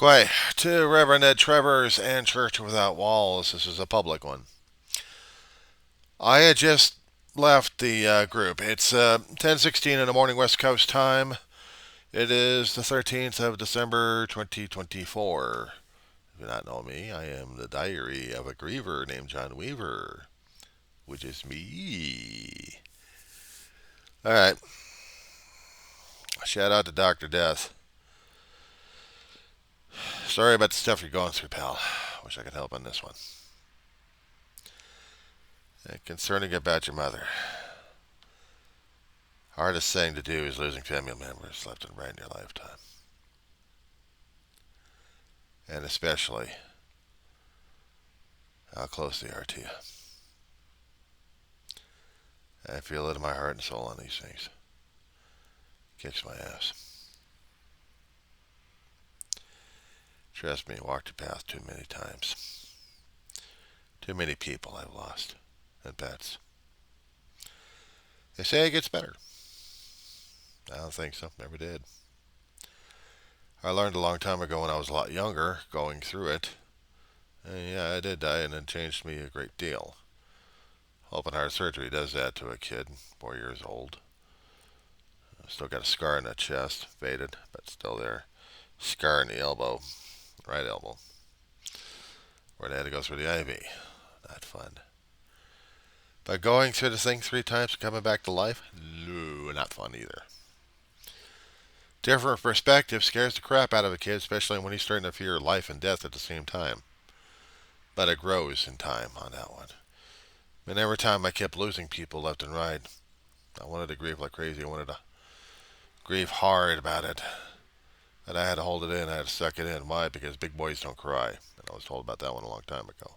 Quay to Reverend Ed Trevors and Church Without Walls. This is a public one. I had just left the group. It's 10:16 in the morning West Coast time. It is the 13th of December 2024. If you do not know me, I am the diary of a griever named John Weaver, which is me. All right. Shout out to Dr. Death. Sorry about the stuff you're going through, pal. Wish I could help on this one. Concerning about your mother. Hardest thing to do is losing family members left and right in your lifetime. And especially how close they are to you. I feel it in my heart and soul on these things. Kicks my ass. Trust me, walked the path too many times. Too many people I've lost. And pets. They say it gets better. I don't think so. Never did. I learned a long time ago when I was a lot younger, going through it. And yeah, I did die, and it changed me a great deal. Open heart surgery does that to a kid, 4 years old. Still got a scar in the chest, faded, but still there. Scar in the elbow, right elbow, where they had to go through the IV. Not fun. But going through the thing 3 times and coming back to life, no, not fun either. Different perspective scares the crap out of a kid, especially when he's starting to fear life and death at the same time. But it grows in time on that one. And every time I kept losing people left and right, I wanted to grieve like crazy. I wanted to grieve hard about it. And I had to hold it in. I had to suck it in. Why? Because big boys don't cry. And I was told about that one a long time ago.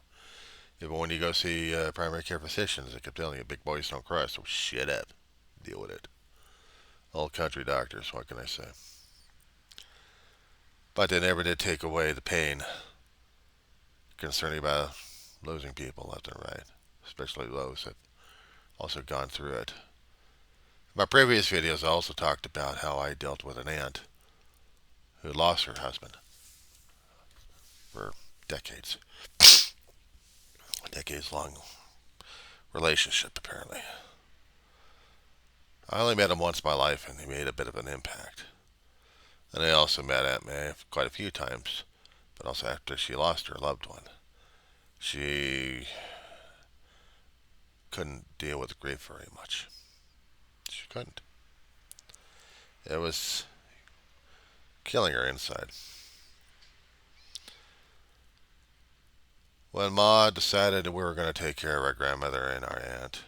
Even when you go see primary care physicians, they kept telling you big boys don't cry. So shut up. Deal with it. Old country doctors, what can I say? But they never did take away the pain concerning about losing people left and right, especially those that also gone through it. In my previous videos, I also talked about how I dealt with an aunt who lost her husband for decades. A decades-long relationship, apparently. I only met him once in my life, and he made a bit of an impact. And I also met Aunt May quite a few times, but also after she lost her loved one. She couldn't deal with grief very much. She couldn't. It was killing her inside. When Ma decided that we were going to take care of our grandmother and our aunt,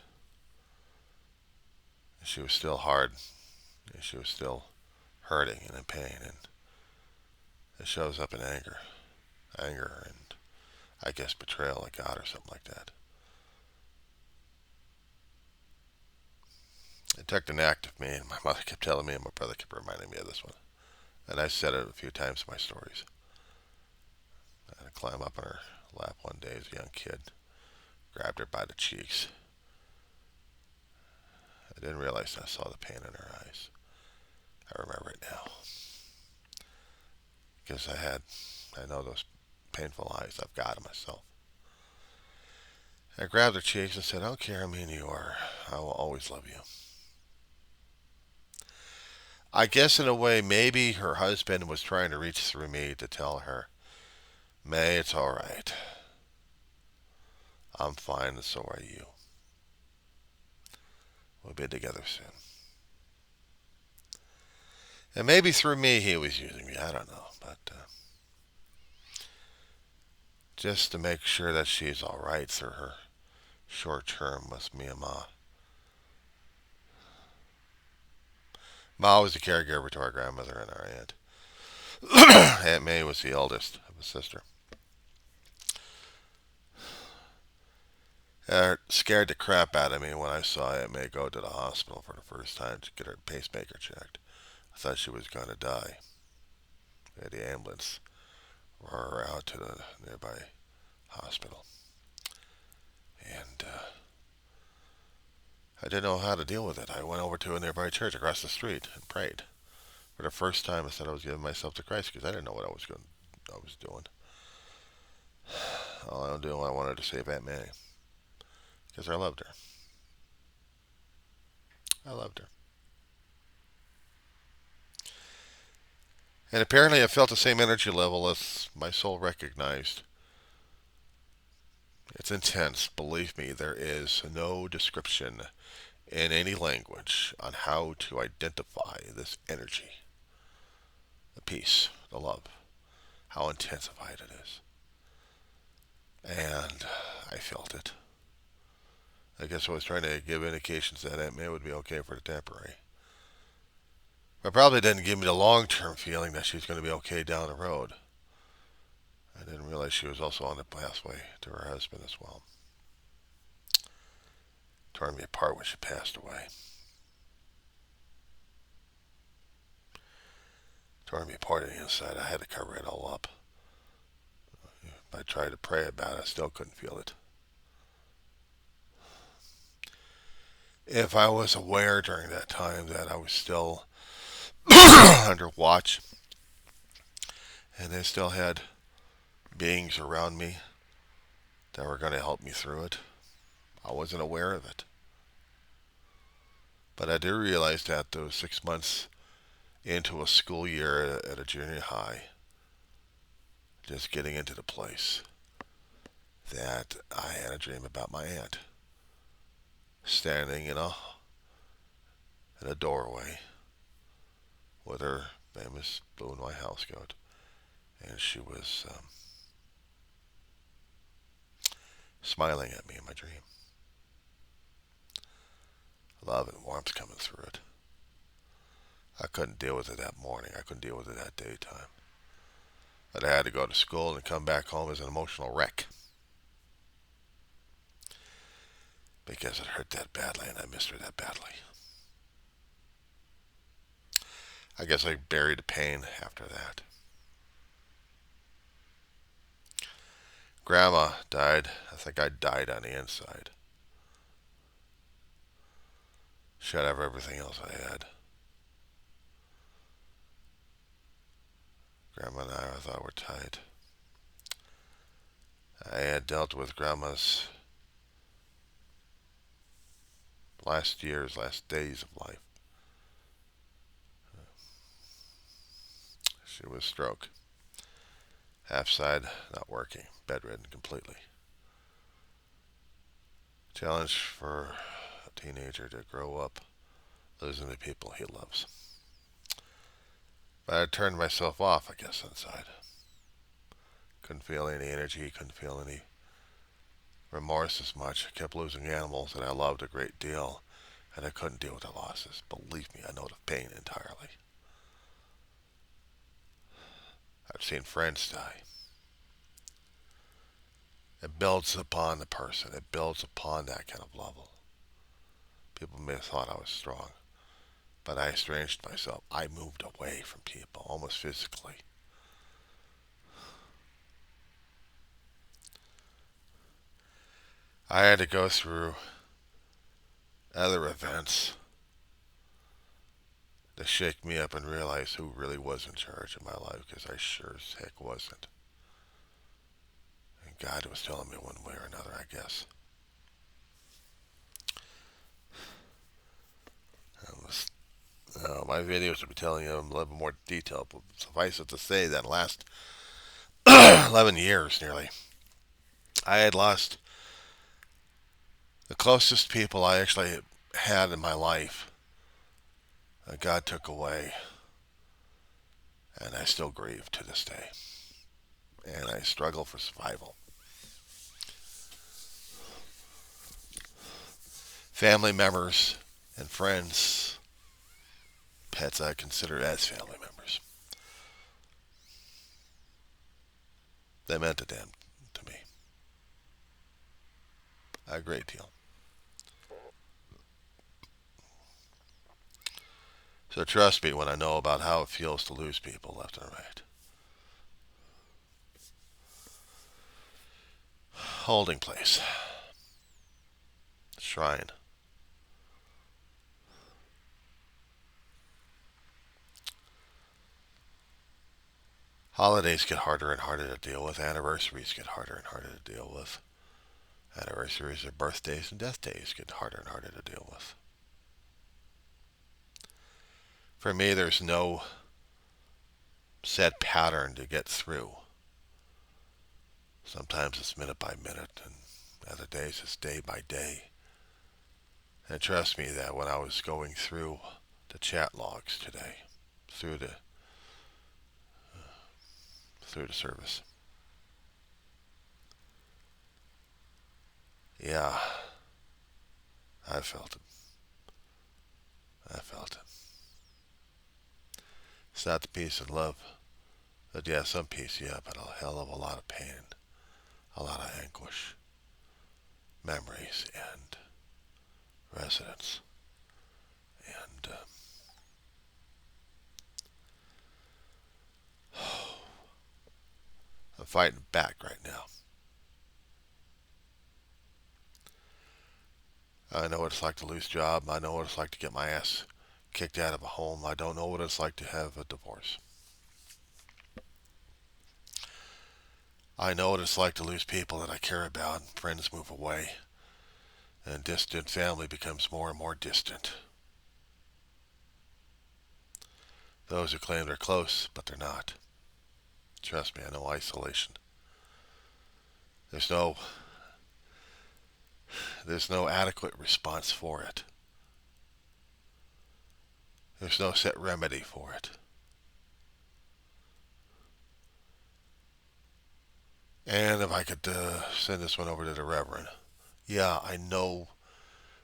she was still hard. She was still hurting and in pain, and it shows up in anger, and I guess betrayal of God or something like that. It took an act of me, and my mother kept telling me, and my brother kept reminding me of this one. And I said it a few times in my stories. I had to climb up on her lap one day as a young kid, grabbed her by the cheeks. I didn't realize I saw the pain in her eyes. I remember it now. Because I know those painful eyes. I've got them myself. I grabbed her cheeks and said, I don't care how mean you are. I will always love you. I guess in a way, maybe her husband was trying to reach through me to tell her, May, it's all right. I'm fine, and so are you. We'll be together soon. And maybe through me he was using me. I don't know. But just to make sure that she's all right through her short term with me and Ma. Ma was the caregiver to our grandmother and our aunt. Aunt May was the eldest of a sister. It scared the crap out of me when I saw Aunt May go to the hospital for the first time to get her pacemaker checked. I thought she was going to die. We had the ambulance roar her out to the nearby hospital. And I didn't know how to deal with it. I went over to a nearby church across the street and prayed. For the first time, I said I was giving myself to Christ because I didn't know what I was going to I was doing. All I was doing, I wanted to save Aunt May because I loved her. I loved her. And apparently, I felt the same energy level as my soul recognized. It's intense. Believe me, there is no description in any language on how to identify this energy, the peace, the love, how intensified it is. And I felt it. I guess I was trying to give indications that Aunt May would be okay for the temporary. But probably didn't give me the long-term feeling that she was going to be okay down the road. I didn't realize she was also on the pathway to her husband as well. Torn me apart when she passed away. Torn me apart on the inside. I had to cover it all up. I tried to pray about it. I still couldn't feel it. If I was aware during that time that I was still under watch and I still had beings around me that were going to help me through it, I wasn't aware of it. But I did realize that those 6 months into a school year at a junior high, just getting into the place, that I had a dream about my aunt standing in a doorway with her famous blue and white housecoat, and she was smiling at me in my dream. Love and warmth coming through it. I couldn't deal with it that morning. I couldn't deal with it that daytime. But I had to go to school and come back home as an emotional wreck because it hurt that badly and I missed her that badly. I guess I buried the pain after that. Grandma died. I think I died on the inside. Shut out everything else I had. Grandma and I thought were tight. I had dealt with Grandma's last years, last days of life. She was stroke. Half side not working. Bedridden completely. Challenge for a teenager to grow up losing the people he loves. But I turned myself off, I guess, inside. Couldn't feel any energy, couldn't feel any remorse as much. I kept losing animals that I loved a great deal, and I couldn't deal with the losses. Believe me, I know the pain entirely. I've seen friends die. It builds upon the person. It builds upon that kind of level. People may have thought I was strong, but I estranged myself. I moved away from people, almost physically. I had to go through other events to shake me up and realize who really was in charge of my life, because I sure as heck wasn't. And God was telling me one way or another, I guess. My videos will be telling you in a little more detail, but suffice it to say that last 11 years nearly, I had lost the closest people I actually had in my life. God took away, and I still grieve to this day. And I struggle for survival. Family members and friends, pets I consider as family members. They meant a damn to me. A great deal. So trust me when I know about how it feels to lose people left and right. Holding place. Shrine. Holidays get harder and harder to deal with. Anniversaries get harder and harder to deal with. Anniversaries of birthdays and death days get harder and harder to deal with. For me, there's no set pattern to get through. Sometimes it's minute by minute, and other days it's day by day. And trust me that when I was going through the chat logs today, through the service, yeah, I felt it. I felt it. It's not the peace and love, but yeah, some peace, yeah, but a hell of a lot of pain, a lot of anguish, memories, and residence. And I'm fighting back right now. I know what it's like to lose a job. I know what it's like to get my ass kicked out of a home. I don't know what it's like to have a divorce. I know what it's like to lose people that I care about, and friends move away, and distant family becomes more and more distant. Those who claim they're close, but they're not. Trust me, I know isolation. There's no adequate response for it. There's no set remedy for it. And if I could send this one over to the Reverend. Yeah, I know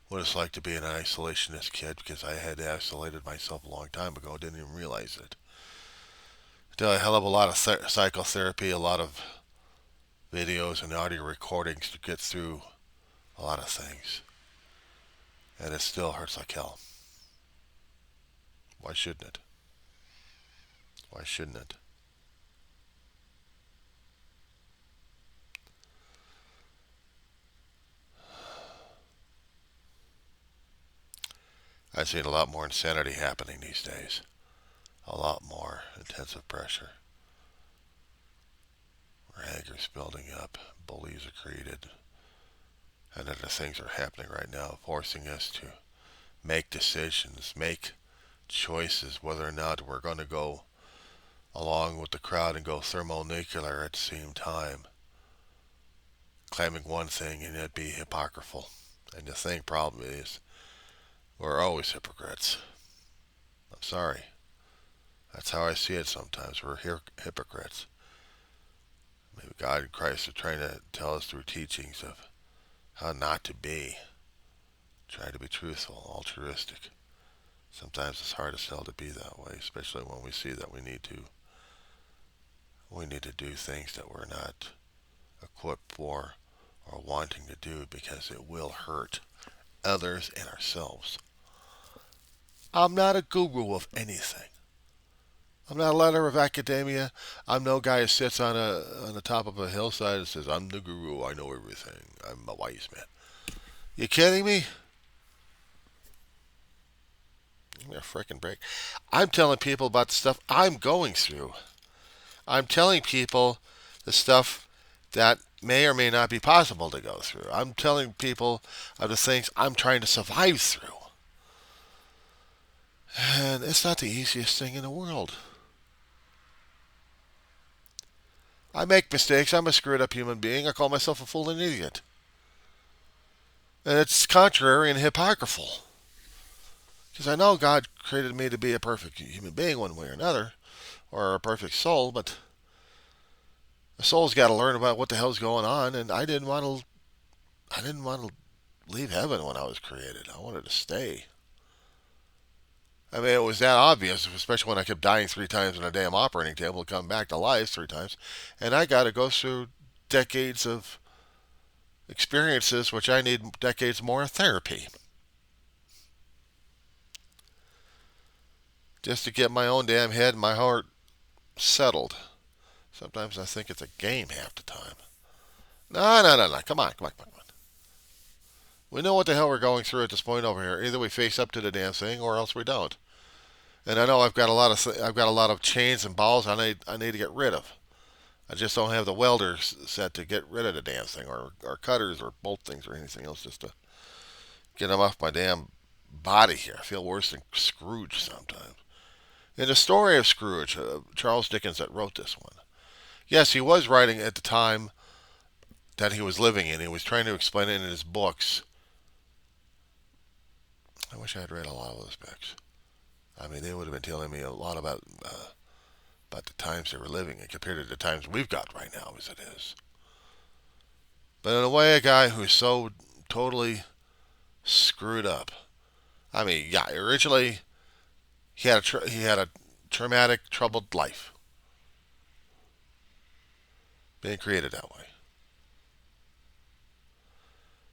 what it's like to be an isolationist kid because I had isolated myself a long time ago. Didn't even realize it. Did a hell of a lot of psychotherapy, a lot of videos and audio recordings to get through a lot of things. And it still hurts like hell. Why shouldn't it? Why shouldn't it? I've seen a lot more insanity happening these days. A lot more intensive pressure. Where anger's building up, bullies are created, and other things are happening right now, forcing us to make decisions, make choices, whether or not we're going to go along with the crowd and go thermonuclear at the same time, claiming one thing and yet be hypocritical. And the thing problem is, we're always hypocrites. I'm sorry. That's how I see it sometimes. We're hypocrites. Maybe God and Christ are trying to tell us through teachings of how not to be. Try to be truthful, altruistic. Sometimes it's hard as hell to be that way, especially when we see that we need to do things that we're not equipped for or wanting to do because it will hurt others and ourselves. I'm not a guru of anything. I'm not a letter of academia. I'm no guy who sits on the top of a hillside and says, I'm the guru, I know everything. I'm a wise man. You kidding me? Give me a frickin' break. I'm telling people about the stuff I'm going through. I'm telling people the stuff that may or may not be possible to go through. I'm telling people of the things I'm trying to survive through. And it's not the easiest thing in the world. I make mistakes. I'm a screwed up human being. I call myself a fool and an idiot. And it's contrary and hypocritical. Because I know God created me to be a perfect human being one way or another, or a perfect soul, but the soul's got to learn about what the hell's going on, and I didn't want to leave heaven when I was created. I wanted to stay. I mean, it was that obvious, especially when I kept dying 3 times on a damn operating table to come back to life 3 times. And I got to go through decades of experiences, which I need decades more of therapy. Just to get my own damn head and my heart settled. Sometimes I think it's a game half the time. No. Come on. We know what the hell we're going through at this point over here. Either we face up to the damn thing or else we don't. And I know I've got a lot of chains and balls I need to get rid of. I just don't have the welder set to get rid of the damn thing, or cutters, or bolt things, or anything else, just to get them off my damn body here. I feel worse than Scrooge sometimes. In the story of Scrooge, Charles Dickens that wrote this one. Yes, he was writing at the time that he was living in. He was trying to explain it in his books. I wish I had read a lot of those books. I mean, they would have been telling me a lot about the times they were living in compared to the times we've got right now as it is. But in a way, a guy who's so totally screwed up. I mean, yeah, originally he had a traumatic, troubled life, being created that way.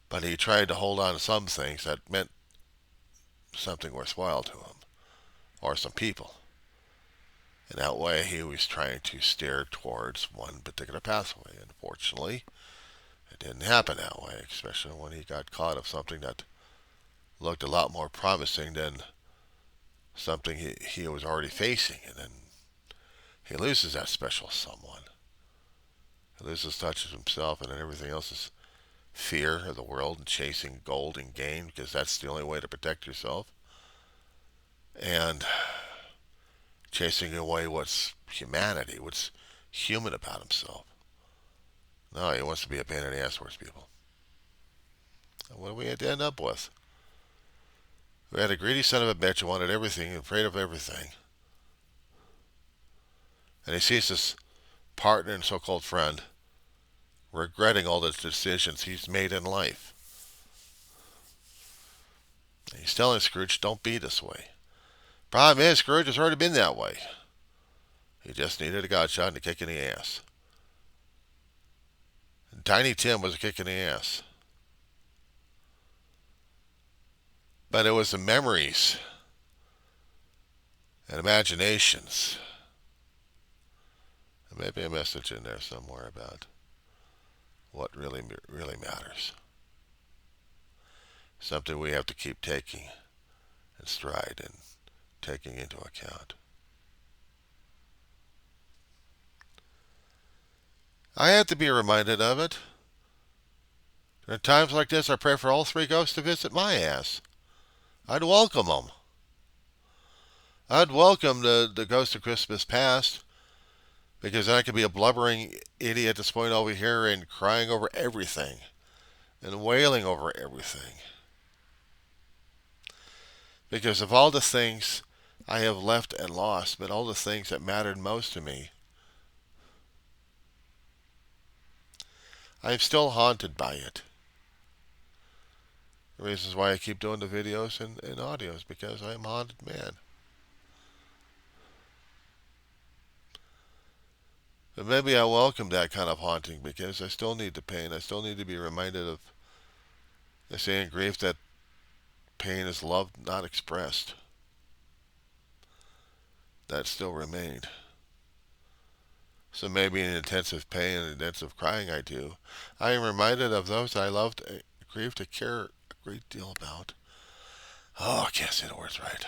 But he tried to hold on to some things that meant something worthwhile to him, or some people. And that way he was trying to steer towards one particular pathway. Unfortunately, it didn't happen that way, especially when he got caught of something that looked a lot more promising than something he was already facing. And then he loses that special someone. He loses touch of himself, and then everything else is fear of the world and chasing gold and gain, because that's the only way to protect yourself. And chasing away what's humanity, what's human about himself. No, he wants to be a pain in the ass for his people. And what do we end up with? We had a greedy son of a bitch who wanted everything, afraid of everything. And he sees his partner and so-called friend regretting all the decisions he's made in life. And he's telling Scrooge, don't be this way. Problem is, Scrooge has already been that way. He just needed a godshot and a kick in the ass. And Tiny Tim was a kick in the ass. But it was the memories and imaginations. And maybe a message in there somewhere about what really matters. Something we have to keep taking in stride and taking into account. I have to be reminded of it. At times like this, I pray for all three ghosts to visit my ass. I'd welcome them. I'd welcome the ghost of Christmas past, because I could be a blubbering idiot at this point over here and crying over everything and wailing over everything. Because of all the things I have left and lost, but all the things that mattered most to me, I am still haunted by it. The reasons why I keep doing the videos and audios, because I am a haunted man. But maybe I welcome that kind of haunting, because I still need the pain. I still need to be reminded of the saying in grief that pain is loved, not expressed. That still remained. So maybe in intensive pain and intensive crying I do, I am reminded of those I loved, grieved to care a great deal about. Oh, I can't say the words right.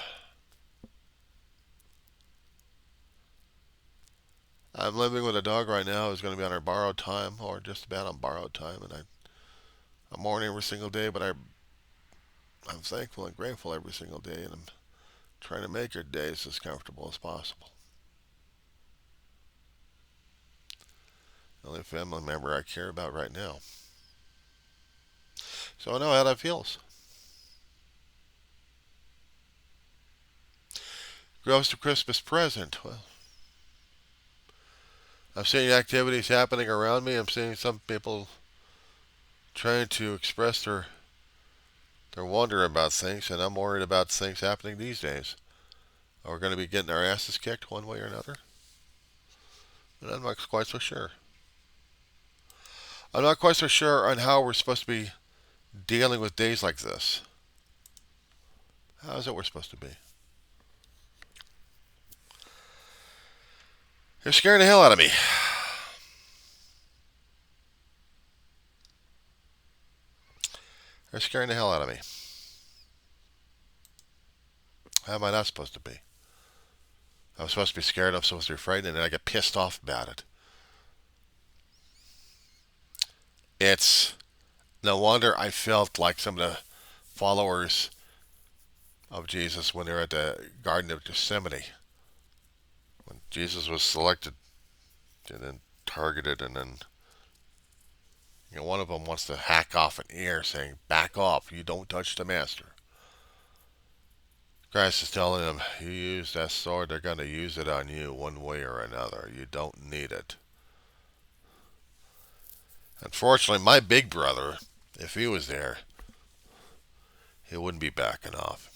I'm living with a dog right now who's going to be on her borrowed time, or just about on borrowed time, and I'm mourning every single day, but I'm thankful and grateful every single day, and I'm trying to make her days as comfortable as possible. The only family member I care about right now. So I know how that feels. Ghost of Christmas present. Well, I'm seeing activities happening around me. I'm seeing some people trying to express their wonder about things, and I'm worried about things happening these days. We're going to be getting our asses kicked one way or another. And I'm not quite so sure. I'm not quite so sure on how we're supposed to be dealing with days like this. How is it we're supposed to be? You're scaring the hell out of me. They're scaring the hell out of me. How am I not supposed to be? I'm supposed to be scared. I'm supposed to be frightened, and I get pissed off about it. It's no wonder I felt like some of the followers of Jesus when they're at the Garden of Gethsemane, when Jesus was selected and then targeted, and then one of them wants to hack off an ear, saying, "Back off! You don't touch the master." Christ is telling him, "You use that sword, they're going to use it on you one way or another. You don't need it." Unfortunately, my big brother, if he was there, he wouldn't be backing off.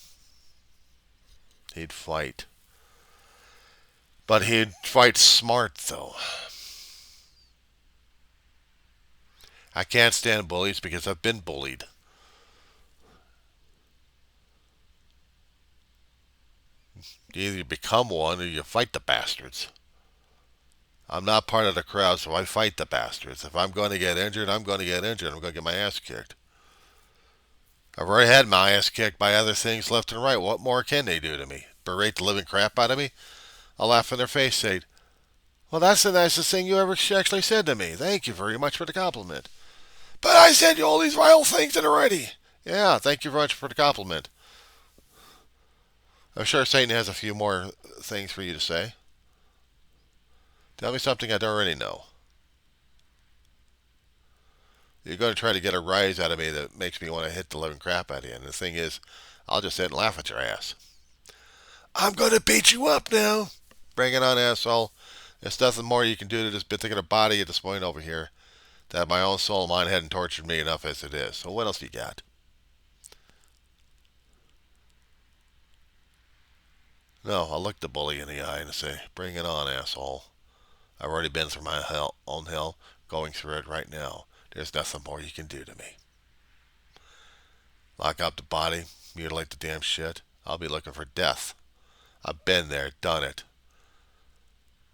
He'd fight. But he'd fight smart, though. I can't stand bullies because I've been bullied. You either become one or you fight the bastards. I'm not part of the crowd, so I fight the bastards. If I'm going to get injured, I'm going to get injured. I'm going to get my ass kicked. I've already had my ass kicked by other things left and right. What more can they do to me? Berate the living crap out of me? I'll laugh in their face, say, "Well, that's the nicest thing you ever actually said to me. Thank you very much for the compliment." "But I said you all these vile things already." "Yeah, thank you very much for the compliment. I'm sure Satan has a few more things for you to say. Tell me something I don't already know. You're going to try to get a rise out of me that makes me want to hit the living crap out of you. And the thing is, I'll just sit and laugh at your ass. I'm going to beat you up now. Bring it on, asshole. There's nothing more you can do to this particular body at this point over here. That my own soul and mind hadn't tortured me enough as it is. So what else you got? No, I'll look the bully in the eye and say, "Bring it on, asshole. I've already been through my own hell, going through it right now. There's nothing more you can do to me. Lock up the body, mutilate the damn shit. I'll be looking for death. I've been there, done it.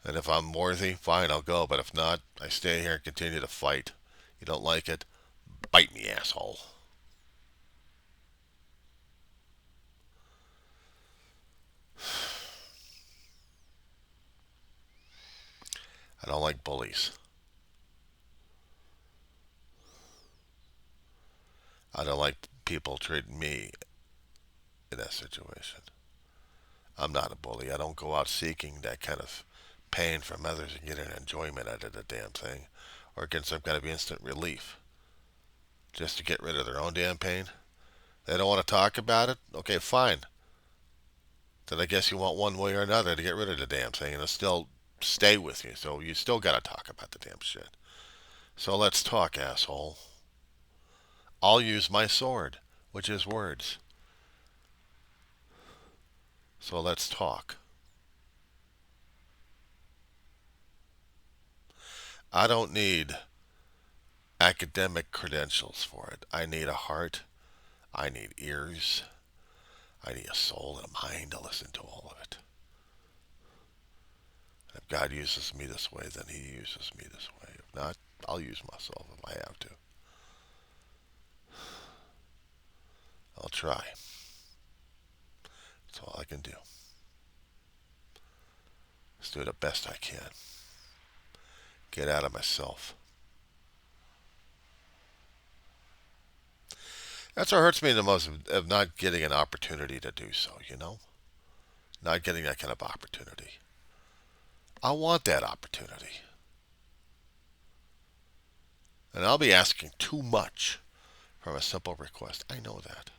And if I'm worthy, fine, I'll go. But if not, I stay here and continue to fight. You don't like it? Bite me, asshole." I don't like bullies. I don't like people treating me in that situation. I'm not a bully. I don't go out seeking that kind of pain from others and get an enjoyment out of the damn thing or get some kind of instant relief just to get rid of their own damn pain. They don't want to talk about it? Okay, fine. Then I guess you want one way or another to get rid of the damn thing and it'll still stay with you. So you still got to talk about the damn shit. So let's talk, asshole. I'll use my sword, which is words. So let's talk. I don't need academic credentials for it. I need a heart. I need ears. I need a soul and a mind to listen to all of it. If God uses me this way, then He uses me this way. If not, I'll use myself if I have to. I'll try. That's all I can do. Let's do the best I can. Get out of myself. That's what hurts me the most of not getting an opportunity to do so, you know? Not getting that kind of opportunity. I want that opportunity. And I'll be asking too much from a simple request. I know that.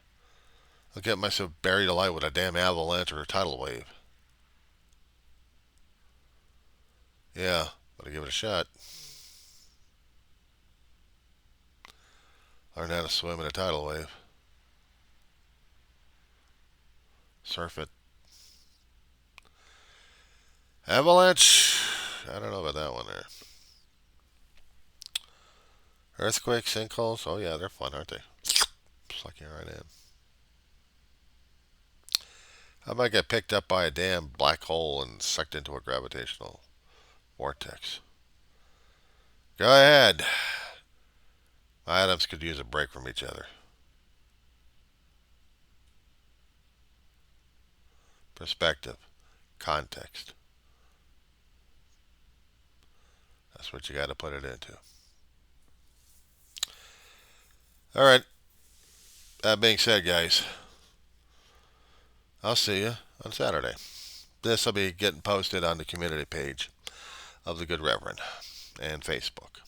I'll get myself buried alive with a damn avalanche or a tidal wave. Yeah, but I give it a shot. Learn how to swim in a tidal wave. Surf it. Avalanche. I don't know about that one there. Earthquakes, sinkholes. Oh yeah, they're fun, aren't they? Suck you right in. How about get picked up by a damn black hole and sucked into a gravitational vortex? Go ahead. My atoms could use a break from each other. Perspective. context. That's what you got to put it into. All right. That being said, guys, I'll see you on Saturday. This will be getting posted on the community page of the Good Reverend and Facebook.